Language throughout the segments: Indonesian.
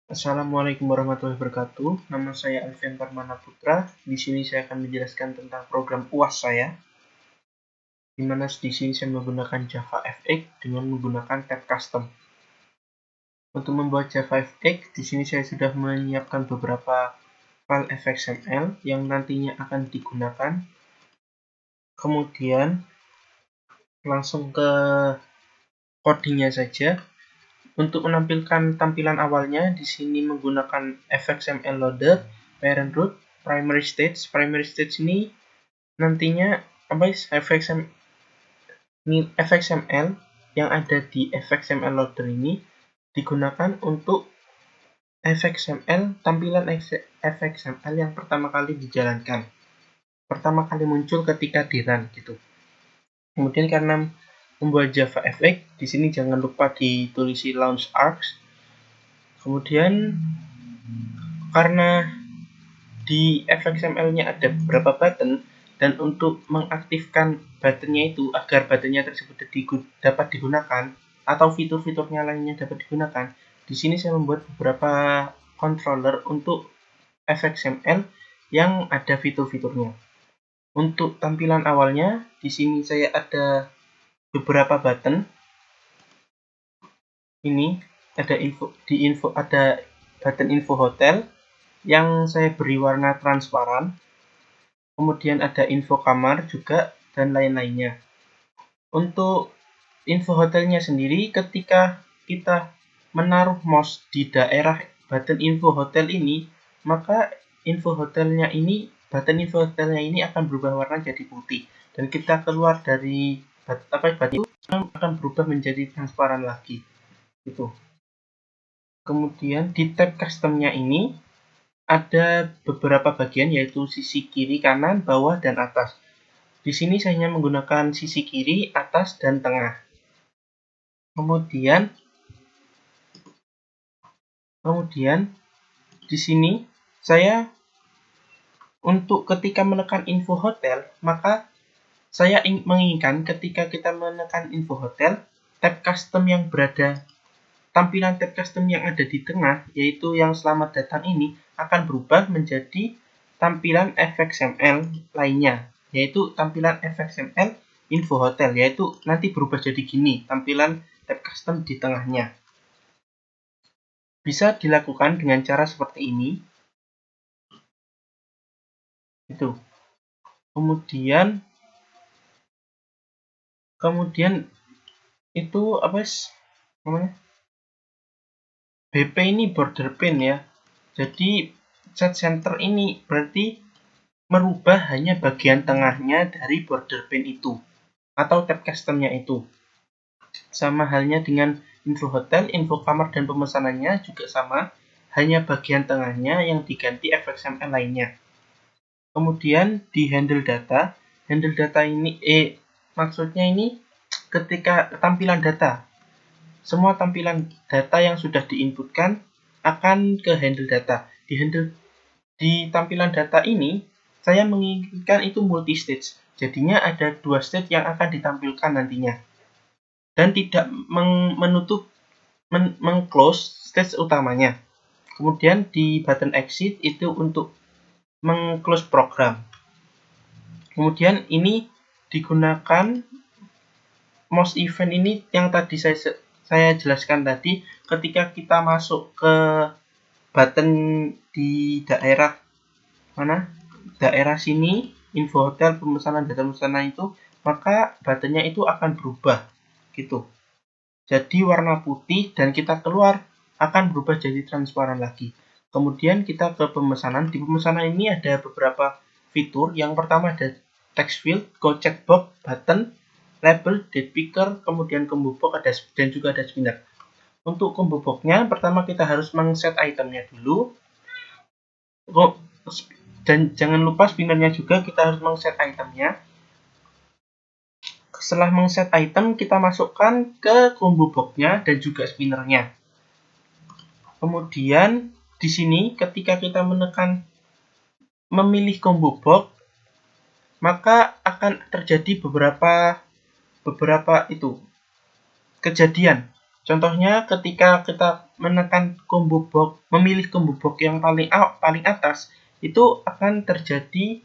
Assalamualaikum warahmatullahi wabarakatuh. Nama saya Alfian Parmana Putra. Di sini saya akan menjelaskan tentang program UAS saya, di mana di sini saya menggunakan JavaFX dengan menggunakan tab custom. Untuk membuat JavaFX, di sini saya sudah menyiapkan beberapa file fxml yang nantinya akan digunakan. Kemudian langsung ke codingnya saja. Untuk menampilkan tampilan awalnya, di sini menggunakan fxml loader, parent root, primary stage. Primary stage ini nantinya fxml yang ada di fxml loader ini digunakan untuk tampilan fxml yang pertama kali dijalankan, pertama kali muncul ketika di run gitu. Kemudian karena membuat JavaFX, di sini jangan lupa ditulisi launch args. Kemudian karena di fxml-nya ada beberapa button, dan untuk mengaktifkan buttonnya itu agar buttonnya tersebut dapat digunakan atau fitur-fiturnya lainnya dapat digunakan, di sini saya membuat beberapa controller untuk fxml yang ada fitur-fiturnya. Untuk tampilan awalnya, di sini saya ada beberapa button. Ini ada ada button info hotel yang saya beri warna transparan. Kemudian ada info kamar juga dan lain-lainnya. Untuk info hotelnya sendiri, ketika kita menaruh mouse di daerah button info hotel ini, maka button info hotelnya ini akan berubah warna jadi putih, dan kita keluar dari button itu akan berubah menjadi transparan lagi. Itu. Kemudian di tab customnya ini ada beberapa bagian, yaitu sisi kiri, kanan, bawah, dan atas. Di sini saya hanya menggunakan sisi kiri, atas, dan tengah. Kemudian di sini saya untuk ketika menekan info hotel, maka saya menginginkan ketika kita menekan info hotel, tampilan tab custom yang ada di tengah, yaitu yang selamat datang ini, akan berubah menjadi tampilan fxml lainnya, yaitu tampilan fxml info hotel, yaitu nanti berubah jadi gini, tampilan tab custom di tengahnya. Bisa dilakukan dengan cara seperti ini. Itu. Kemudian itu apa namanya? BP ini border pane ya. Jadi set center ini berarti merubah hanya bagian tengahnya dari border pane itu atau tab customnya itu. Sama halnya dengan info hotel, info kamar, dan pemesanannya juga sama, hanya bagian tengahnya yang diganti fxml lainnya. Kemudian di handle data ini maksudnya ini ketika tampilan data, semua tampilan data yang sudah diinputkan akan ke handle data. Di tampilan data ini saya menginginkan itu multi stage, jadinya ada 2 stage yang akan ditampilkan nantinya, dan tidak meng-close stage utamanya. Kemudian di button exit itu untuk meng-close program. Kemudian ini digunakan mouse event ini yang tadi saya jelaskan tadi, ketika kita masuk ke button di daerah sini, info hotel, pemesanan, data pemesanan itu, maka buttonnya itu akan berubah gitu. Jadi warna putih, dan kita keluar akan berubah jadi transparan lagi. Kemudian kita ke pemesanan. Di pemesanan ini ada beberapa fitur. Yang pertama ada text field, go checkbox, button, label, date picker, kemudian combo box dan juga ada spinner. Untuk combo box-nya, pertama kita harus meng-set itemnya dulu. Dan jangan lupa spinnernya juga kita harus meng-set itemnya. Setelah meng-set item, kita masukkan ke combo box-nya dan juga spinnernya. Kemudian di sini ketika kita memilih combo box, maka akan terjadi beberapa kejadian. Contohnya ketika kita menekan combo box, memilih combo box yang paling atas, itu akan terjadi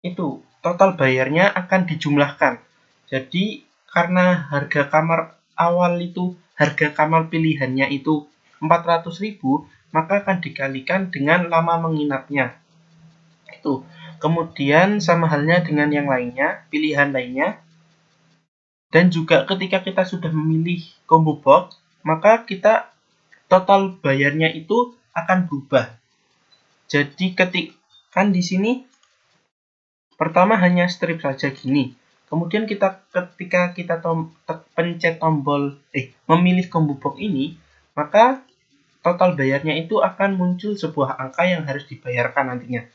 itu total bayarnya akan dijumlahkan. Jadi karena harga kamar awal itu, harga kamar pilihannya itu 400.000, maka akan dikalikan dengan lama menginapnya. Itu. Kemudian sama halnya dengan yang lainnya, pilihan lainnya. Dan juga ketika kita sudah memilih combo box, maka kita total bayarnya itu akan berubah. Jadi kan di sini pertama hanya strip saja gini. Kemudian ketika kita pencet tombol memilih combo box ini, maka total bayarnya itu akan muncul sebuah angka yang harus dibayarkan nantinya.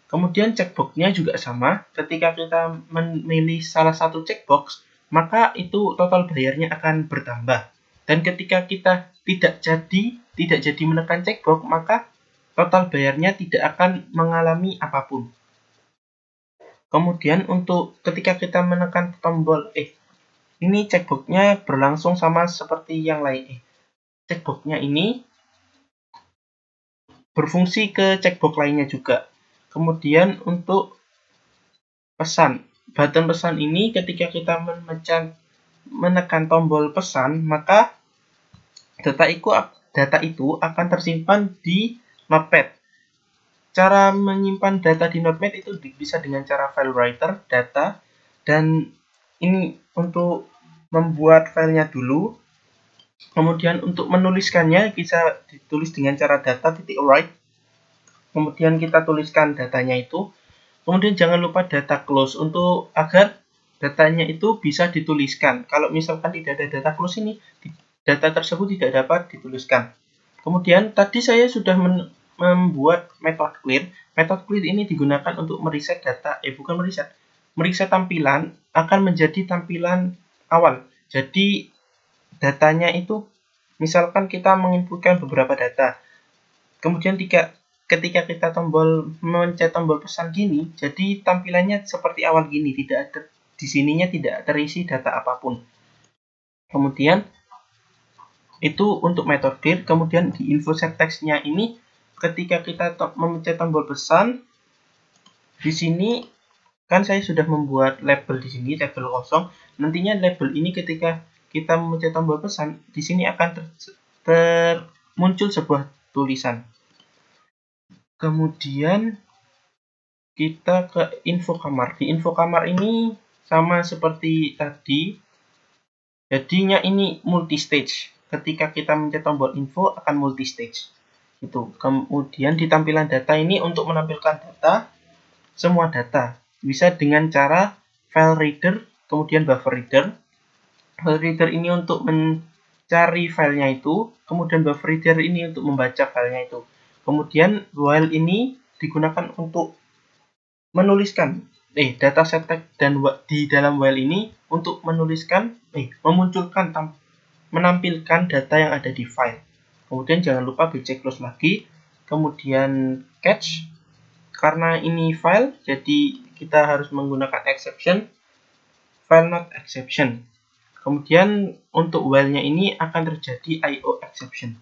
Kemudian checkbox-nya juga sama. Ketika kita memilih salah satu checkbox, maka itu total bayarnya akan bertambah. Dan ketika kita tidak jadi menekan checkbox, maka total bayarnya tidak akan mengalami apapun. Kemudian untuk ketika kita menekan tombol ini checkbox-nya berlangsung sama seperti yang lain. Checkbox-nya ini berfungsi ke checkbox lainnya juga. Kemudian untuk pesan, button pesan ini ketika kita menekan tombol pesan, maka data itu akan tersimpan di Notepad. Cara menyimpan data di Notepad itu bisa dengan cara file writer, data, dan ini untuk membuat filenya dulu. Kemudian untuk menuliskannya bisa ditulis dengan cara data.write. Kemudian kita tuliskan datanya itu. Kemudian jangan lupa data close untuk agar datanya itu bisa dituliskan. Kalau misalkan tidak ada data close ini, data tersebut tidak dapat dituliskan. Kemudian tadi saya sudah membuat method clear. Method clear ini digunakan untuk mereset data, mereset tampilan akan menjadi tampilan awal. Jadi datanya itu, misalkan kita menginputkan beberapa data. Kemudian ketika kita mencet tombol pesan gini, jadi tampilannya seperti awal gini, di sininya tidak terisi data apapun. Kemudian itu untuk method clear. Kemudian di info set text-nya ini, ketika kita memencet tombol pesan, di sini kan saya sudah membuat label di sini, label kosong. Nantinya label ini ketika kita memencet tombol pesan, di sini akan muncul sebuah tulisan. Kemudian kita ke info kamar. Di info kamar ini sama seperti tadi. Jadinya ini multi stage. Ketika kita mencet tombol info akan multi stage. Itu. Kemudian di tampilan data ini untuk menampilkan data, semua data bisa dengan cara file reader, kemudian buffer reader. File reader ini untuk mencari filenya itu, kemudian buffer reader ini untuk membaca filenya itu. Kemudian while ini digunakan untuk menuliskan dataset text, dan di dalam while ini untuk menampilkan data yang ada di file. Kemudian jangan lupa bc close lagi. Kemudian catch, karena ini file, jadi kita harus menggunakan exception, file not exception. Kemudian untuk while-nya ini akan terjadi IO exception.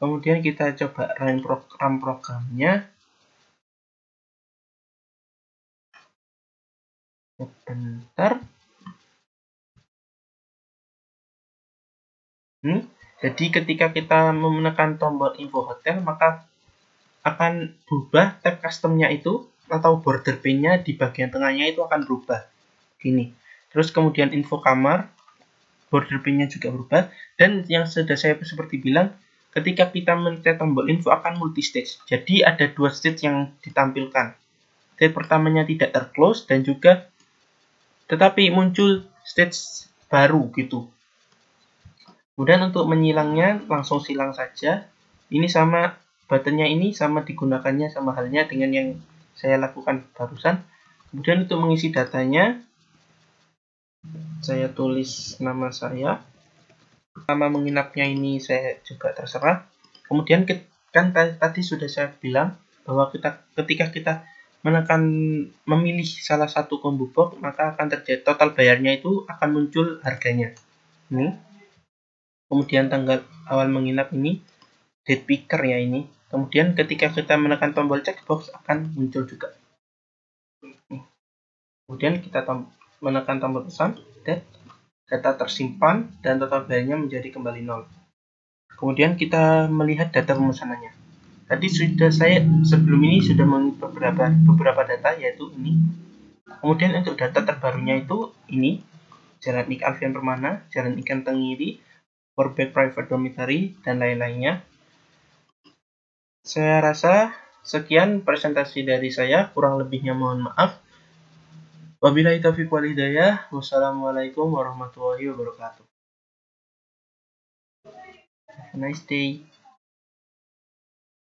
Kemudian kita coba run programnya. Sebentar. Jadi ketika kita menekan tombol info hotel, maka akan berubah tab custom-nya itu atau border pane-nya di bagian tengahnya itu akan berubah. Gini. Terus kemudian info kamar, border pane-nya juga berubah. Dan yang sudah saya seperti bilang, ketika kita mencet tombol info akan multi stage. Jadi ada dua stage yang ditampilkan. Stage pertamanya tidak terclose dan juga tetapi muncul stage baru gitu. Kemudian untuk menyilangnya langsung silang saja. Ini sama buttonnya ini sama digunakannya sama halnya dengan yang saya lakukan barusan. Kemudian untuk mengisi datanya, saya tulis nama saya. Nama menginapnya ini saya juga terserah. Kemudian kan tadi sudah saya bilang bahwa ketika kita memilih salah satu combo box, maka akan terjadi total bayarnya itu akan muncul harganya. Ini kemudian tanggal awal menginap ini, date picker ya ini. Kemudian ketika kita menekan tombol checkbox akan muncul juga. Kemudian kita menekan tombol pesan, data tersimpan dan total bayarnya menjadi kembali 0. Kemudian kita melihat data pemesanannya. Tadi saya sebelum ini sudah mengisi beberapa data, yaitu ini. Kemudian untuk data terbarunya itu ini, Jalan Ik Alfian Permana, Jalan Ikan Tenggiri, Forback Private Dormitory, dan lain-lainnya. Saya rasa sekian presentasi dari saya, kurang lebihnya mohon maaf. Wabillahi taufiq wal hidayah. Wassalamualaikum warahmatullahi wabarakatuh. Have a nice day.